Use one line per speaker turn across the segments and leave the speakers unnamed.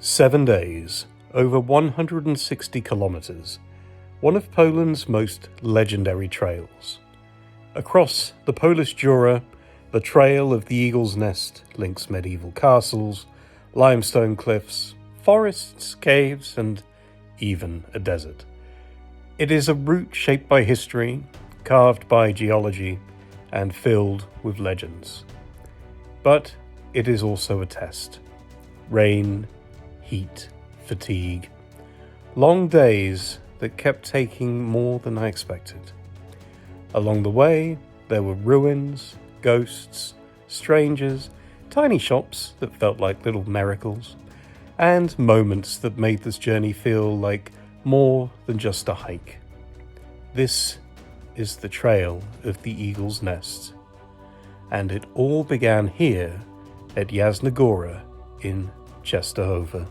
7 days, over 160 kilometres, one of Poland's most legendary trails. Across the Polish Jura, the Trail of the Eagle's Nest links medieval castles, limestone cliffs, forests, caves, and even a desert. It is a route shaped by history, carved by geology, and filled with legends. But it is also a test. Rain, heat, fatigue, long days that kept taking more than I expected. Along the way, there were ruins, ghosts, strangers, tiny shops that felt like little miracles, and moments that made this journey feel like more than just a hike. This is the Trail of the Eagle's Nest, and it all began here at Yasnagora in Częstochowa.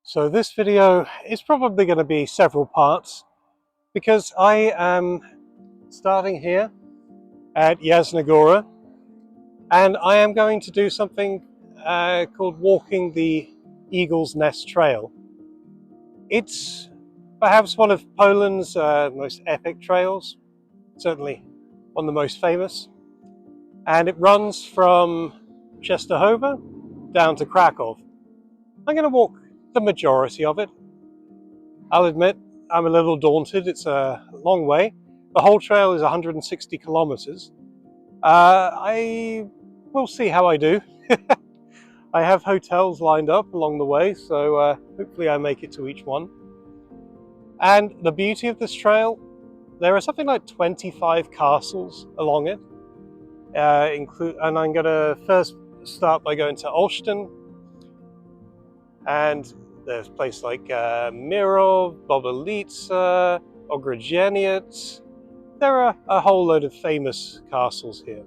So this video is probably going to be several parts because I am starting here at Yasnagora and I am going to do something called walking the Eagle's Nest Trail. It's perhaps one of Poland's most epic trails, certainly one of the most famous, and it runs from Częstochowa down to Krakow. I'm going to walk the majority of it. I'll admit I'm a little daunted. It's a long way. The whole trail is 160 kilometers. I will see how I do. I have hotels lined up along the way, so hopefully I make it to each one. And the beauty of this trail, there are something like 25 castles along it. And I'm going to first start by going to Olsztyn, and there's places like Mirov, Bobolica, Ogrodzieniec. There are a whole load of famous castles here.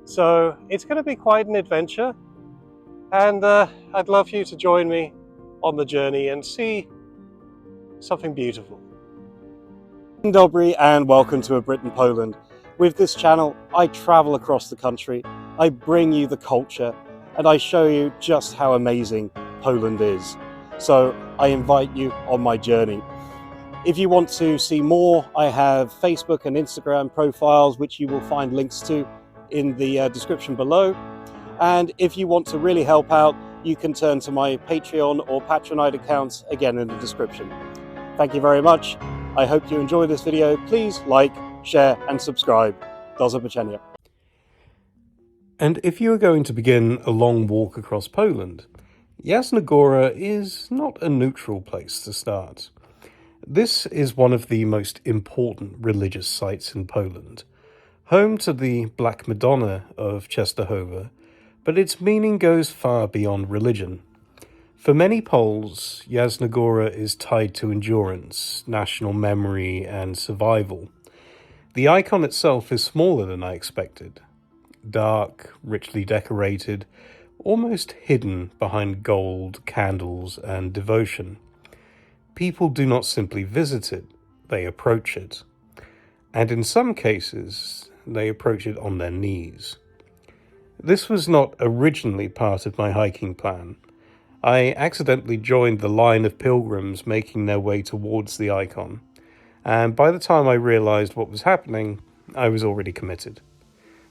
So it's going to be quite an adventure, and I'd love you to join me on the journey and see something beautiful. Dzień dobry and welcome to A Brit in Poland. With this channel, I travel across the country, I bring you the culture, and I show you just how amazing Poland is. So I invite you on my journey. If you want to see more, I have Facebook and Instagram profiles, which you will find links to in the description below. And if you want to really help out, you can turn to my Patreon or Patronite accounts, again in the description. Thank you very much. I hope you enjoy this video. Please like, share and subscribe. Do zobaczenia. And if you are going to begin a long walk across Poland, Yasnagora is not a neutral place to start. This is one of the most important religious sites in Poland, home to the Black Madonna of Częstochowa, but its meaning goes far beyond religion. For many Poles, Yasnagora is tied to endurance, national memory, and survival. The icon itself is smaller than I expected. Dark, richly decorated, almost hidden behind gold, candles, and devotion. People do not simply visit it, they approach it. And in some cases, they approach it on their knees. This was not originally part of my hiking plan. I accidentally joined the line of pilgrims making their way towards the icon, and by the time I realized what was happening, I was already committed.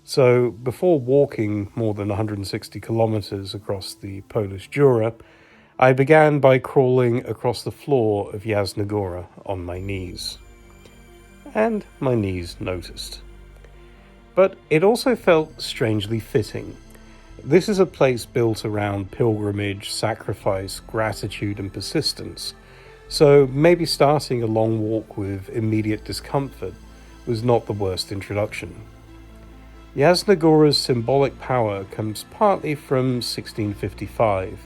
So before walking more than 160 kilometers across the Polish Jura, I began by crawling across the floor of Yasnagora on my knees. And my knees noticed. But it also felt strangely fitting. This is a place built around pilgrimage, sacrifice, gratitude, and persistence. So maybe starting a long walk with immediate discomfort was not the worst introduction. Yasnagora's symbolic power comes partly from 1655,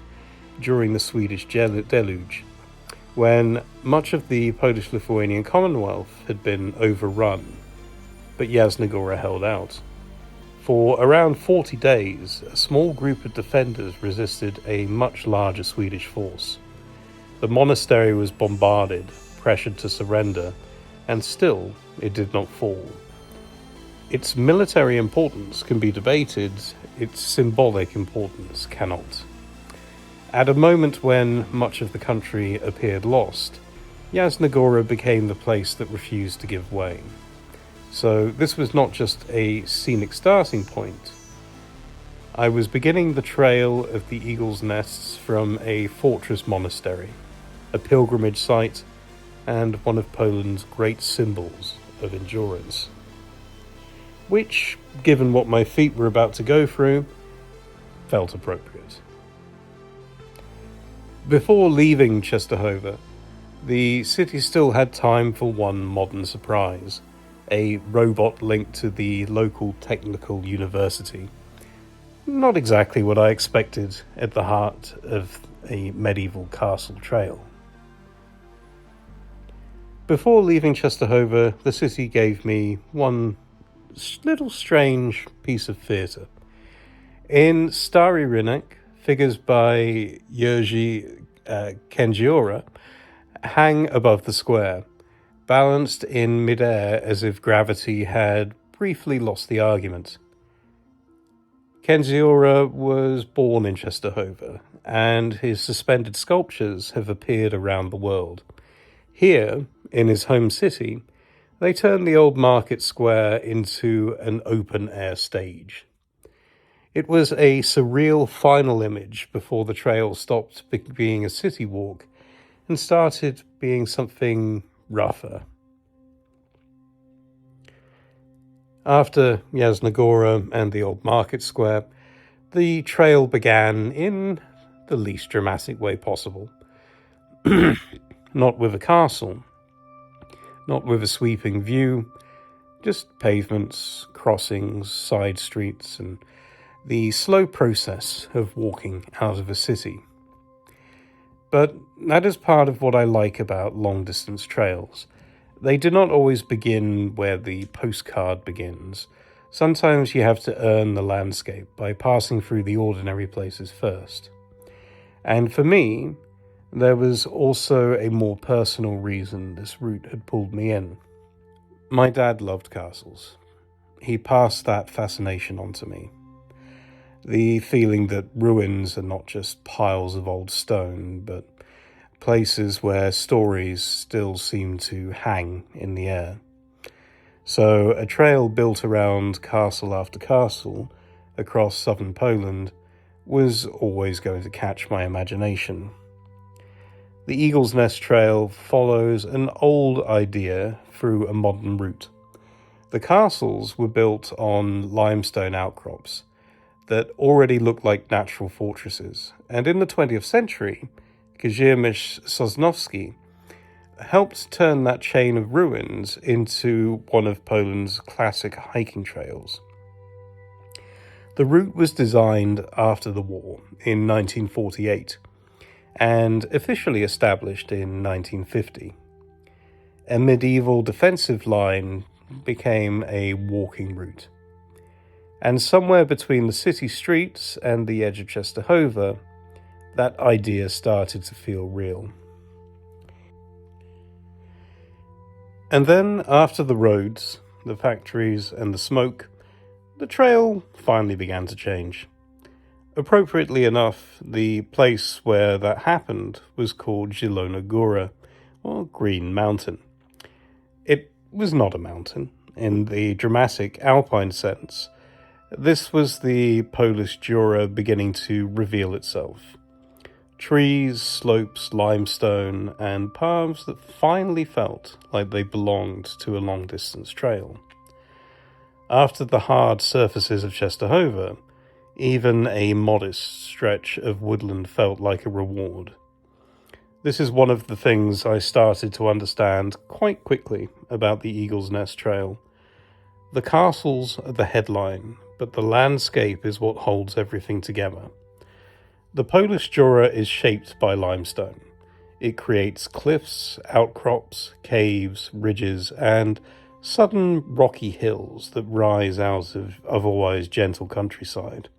during the Swedish deluge, when much of the Polish-Lithuanian Commonwealth had been overrun, but Yasnagora held out. For around 40 days, a small group of defenders resisted a much larger Swedish force. The monastery was bombarded, pressured to surrender, and still it did not fall. Its military importance can be debated, its symbolic importance cannot. At a moment when much of the country appeared lost, Yasnagora became the place that refused to give way. So this was not just a scenic starting point. I was beginning the trail of the eagle's nests from a fortress monastery, a pilgrimage site, and one of Poland's great symbols of endurance. Which, given what my feet were about to go through, felt appropriate. Before leaving Częstochowa, the city still had time for one modern surprise, a robot linked to the local technical university. Not exactly what I expected at the heart of a medieval castle trail. Before leaving Częstochowa, the city gave me one little strange piece of theatre. In Stary Rynek, figures by Jerzy Kędziora hang above the square, balanced in midair as if gravity had briefly lost the argument. Kędziora was born in Częstochowa, and his suspended sculptures have appeared around the world. Here, in his home city, they turned the old market square into an open-air stage. It was a surreal final image before the trail stopped being a city walk and started being something rougher. After Yasnagora and the old market square, the trail began in the least dramatic way possible. Not with a castle, not with a sweeping view, just pavements, crossings, side streets, and the slow process of walking out of a city. But that is part of what I like about long-distance trails. They do not always begin where the postcard begins. Sometimes you have to earn the landscape by passing through the ordinary places first. And for me, there was also a more personal reason this route had pulled me in. My dad loved castles. He passed that fascination on to me. The feeling that ruins are not just piles of old stone, but places where stories still seem to hang in the air. So a trail built around castle after castle across southern Poland was always going to catch my imagination. The Eagle's Nest Trail follows an old idea through a modern route. The castles were built on limestone outcrops that already looked like natural fortresses, and in the 20th century, Kazimierz Sosnowski helped turn that chain of ruins into one of Poland's classic hiking trails. The route was designed after the war in 1948 and officially established in 1950. A medieval defensive line became a walking route. And somewhere between the city streets and the edge of Częstochowa, that idea started to feel real. And then, after the roads, the factories, and the smoke, the trail finally began to change. Appropriately enough, the place where that happened was called Zielona Góra, or Green Mountain. It was not a mountain, in the dramatic alpine sense. This was the Polish Jura beginning to reveal itself. Trees, slopes, limestone, and paths that finally felt like they belonged to a long-distance trail. After the hard surfaces of Częstochowa, even a modest stretch of woodland felt like a reward. This is one of the things I started to understand quite quickly about the Eagle's Nest Trail. The castles are the headline, but the landscape is what holds everything together. The Polish Jura is shaped by limestone. It creates cliffs, outcrops, caves, ridges, and sudden rocky hills that rise out of otherwise gentle countryside.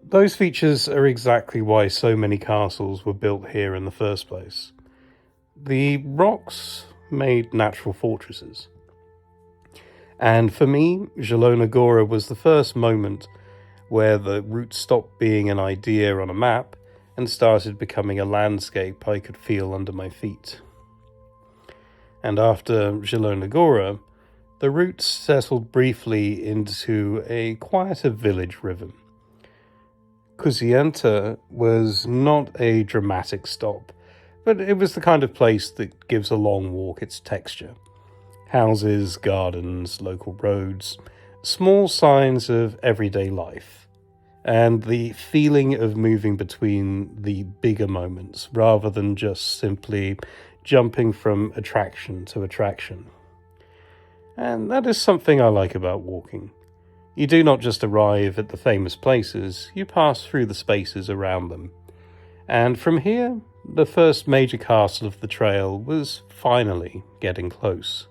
Those features are exactly why so many castles were built here in the first place. The rocks made natural fortresses.
And for me, Yasnagora was the first moment where the route stopped being an idea on a map and started becoming a landscape I could feel under my feet. And after Yasnagora, the route settled briefly into a quieter village rhythm. Kozienta was not a dramatic stop, but it was the kind of place that gives a long walk its texture. Houses, gardens, local roads, small signs of everyday life, and the feeling of moving between the bigger moments rather than just simply jumping from attraction to attraction. And that is something I like about walking. You do not just arrive at the famous places, you pass through the spaces around them. And from here, the first major castle of the trail was finally getting close.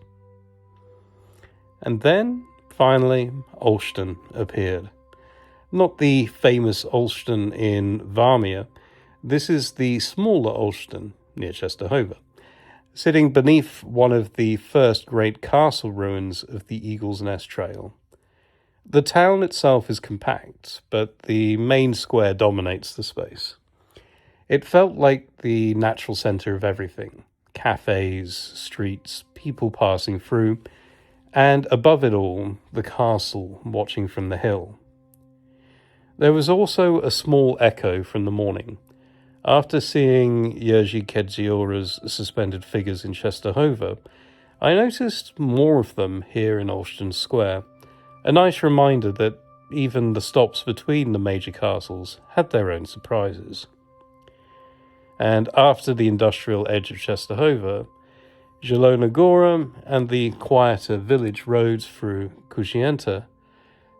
And then, finally, Olsztyn appeared. Not the famous Olsztyn in Warmia, this is the smaller Olsztyn near Częstochowa, sitting beneath one of the first great castle ruins of the Eagle's Nest Trail. The town itself is compact, but the main square dominates the space. It felt like the natural center of everything. Cafes, streets, people passing through, and above it all, the castle watching from the hill. There was also a small echo from the morning. After seeing Jerzy Kedziora's suspended figures in Częstochowa, I noticed more of them here in Olsztyn Square. A nice reminder that even the stops between the major castles had their own surprises. And after the industrial edge of Częstochowa, Yasnagora and the quieter village roads through Kozienta,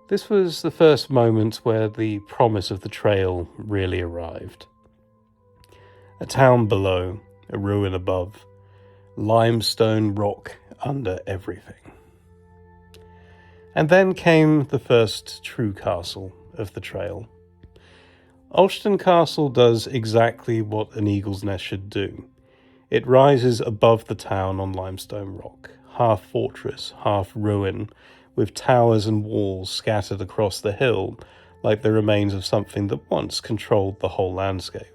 this was the first moment where the promise of the trail really arrived. A town below, a ruin above, limestone rock under everything. And then came the first true castle of the trail. Olsztyn Castle does exactly what an eagle's nest should do. It rises above the town on limestone rock, half fortress, half ruin, with towers and walls scattered across the hill like the remains of something that once controlled the whole landscape.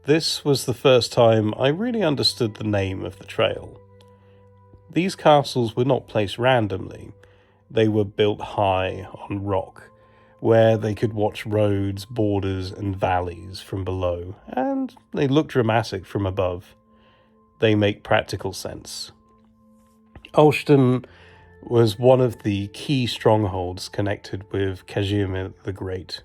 This was the first time I really understood the name of the trail. These castles were not placed randomly. They were built high on rock, where they could watch roads, borders, and valleys from below, and they look dramatic from above. They make practical sense. Olsztyn was one of the key strongholds connected with Kazimierz the Great.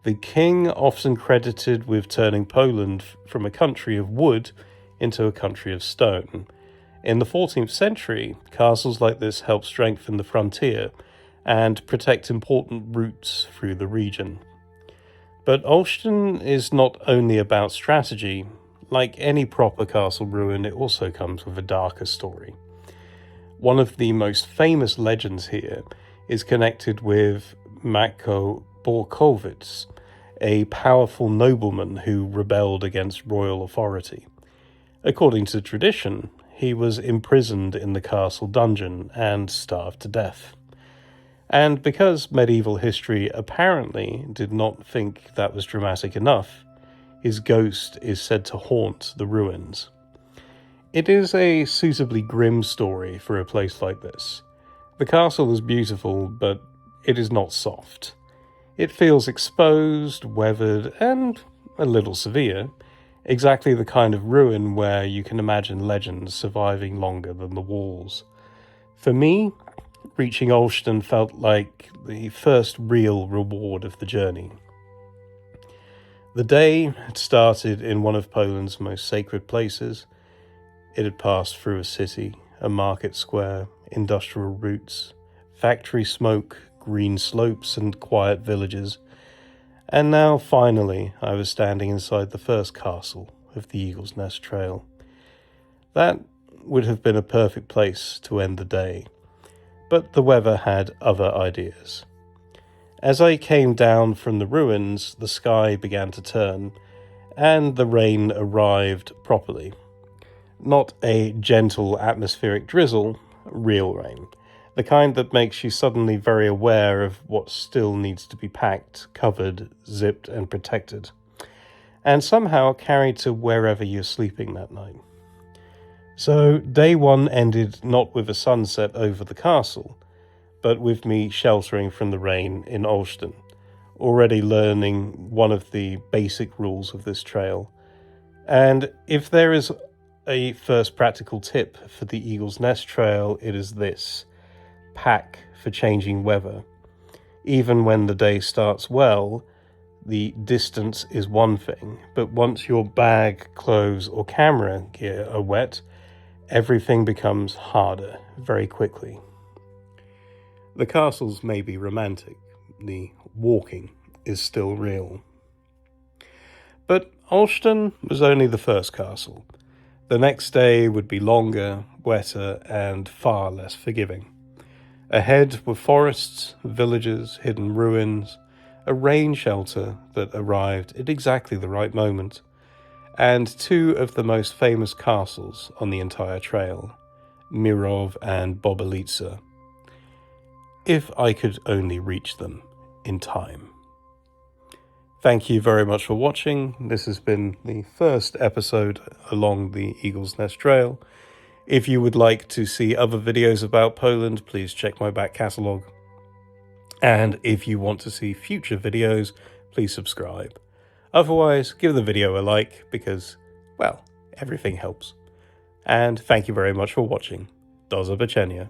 The king often credited with turning Poland from a country of wood into a country of stone. In the 14th century, castles like this helped strengthen the frontier and protect important routes through the region. But Olsztyn is not only about strategy. Like any proper castle ruin, it also comes with a darker story. One of the most famous legends here is connected with Matko Borkowicz, a powerful nobleman who rebelled against royal authority. According to tradition, he was imprisoned in the castle dungeon and starved to death. And because medieval history apparently did not think that was dramatic enough, his ghost is said to haunt the ruins. It is a suitably grim story for a place like this. The castle is beautiful, but it is not soft. It feels exposed, weathered, and a little severe. Exactly the kind of ruin where you can imagine legends surviving longer than the walls. For me, reaching Olsztyn felt like the first real reward of the journey. The day had started in one of Poland's most sacred places. It had passed through a city, a market square, industrial routes, factory smoke, green slopes, and quiet villages. And now, finally, I was standing inside the first castle of the Eagle's Nest Trail. That would have been a perfect place to end the day, but the weather had other ideas. As I came down from the ruins, the sky began to turn, and the rain arrived properly. Not a gentle atmospheric drizzle, real rain. The kind that makes you suddenly very aware of what still needs to be packed, covered, zipped and protected, and somehow carried to wherever you're sleeping that night. So day one ended not with a sunset over the castle, but with me sheltering from the rain in Olsztyn, already learning one of the basic rules of this trail. And if there is a first practical tip for the Eagle's Nest Trail, it is this: pack for changing weather. Even when the day starts well, the distance is one thing, but once your bag, clothes or camera gear are wet, everything becomes harder very quickly. The castles may be romantic, the walking is still real. But Olsztyn was only the first castle. The next day would be longer, wetter, and far less forgiving. Ahead were forests, villages, hidden ruins, a rain shelter that arrived at exactly the right moment, and two of the most famous castles on the entire trail, Mirov and Bobolica. If I could only reach them in time. Thank you very much for watching. This has been the first episode along the Eagle's Nest Trail. If you would like to see other videos about Poland, please check my back catalogue. And if you want to see future videos, please subscribe. Otherwise, give the video a like because, well, everything helps. And thank you very much for watching. Do zobaczenia.